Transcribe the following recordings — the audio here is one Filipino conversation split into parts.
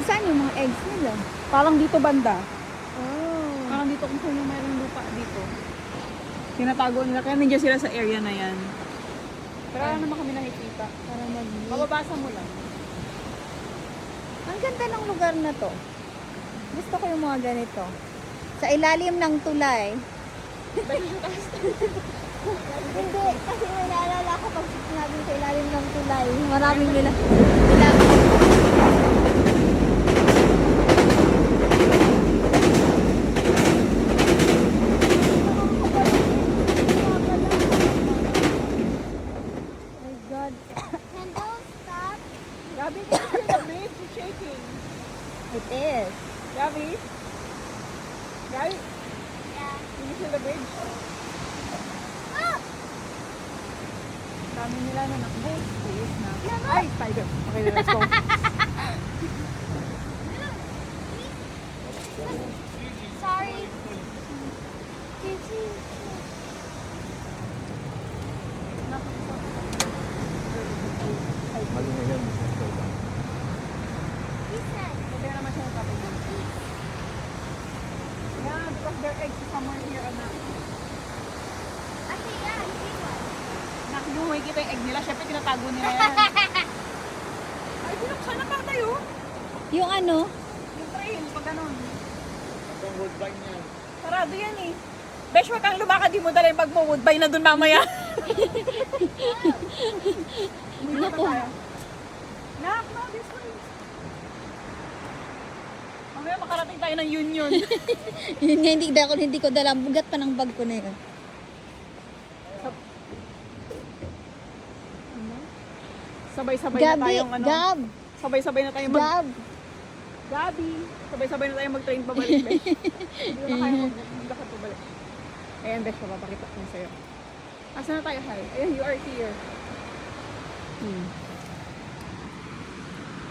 Saan yung mga eggs nila? Parang dito banda. Oh. Parang dito kung saan yung mayroong lupa dito. Tinatago nila. Kaya nandiyan sila sa area na yan. Pero wala naman kami nakikita. Para mag-meet. Mababasa mo lang. Ang ganda ng lugar na to. Gusto ko yung mga ganito. Sa ilalim ng tulay. Hindi, kasi may naalala ko pag sinabi sa ilalim ng tulay. Maraming nila. My God. Can those stop? Gabi, can you feel the bridge? It's shaking. It is. Gabi? Gabi? Yeah. Can you feel the bridge? Oh! Dami nila na nakabos. Ayos na. Ay, spider. Okay na, let's go. Sorry. Mali na yan. He said. Hindi naman siya natapos. Yeah, because their eggs is somewhere here, anak. I think, yeah, he sees one. Anak, hindi mo makikita yung egg nila. Siyempre, tinatago nila yan. Ay, binuksan na pa tayo. Yung ano? Yung trail, pag ganun. Ang woodbine yan. Sarado yan eh. Besh, wag kang lumakad, di mo dala yung bag mo. Woodbine na dun mamaya. Naku. Nak, no, this way. Mamaya makarating tayo ng Union. Yun nga, hindi ko dala. Bugat pa ng bag ko na yun. Sabay-sabay na Gabi, tayong ano. Gab, Sabay-sabay na tayong mag... Gab. Gabi. Sabay-sabay na tayong mag-train pabalik, Besh. Hindi ko na kaya maglakad pabalik. Ayan, Besh, papapakita ko sa'yo. Asa na tayo, Hal? Ayan, you are here.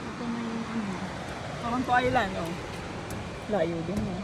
Ito na yung ano. Parang to island, oh. Layo din, oh.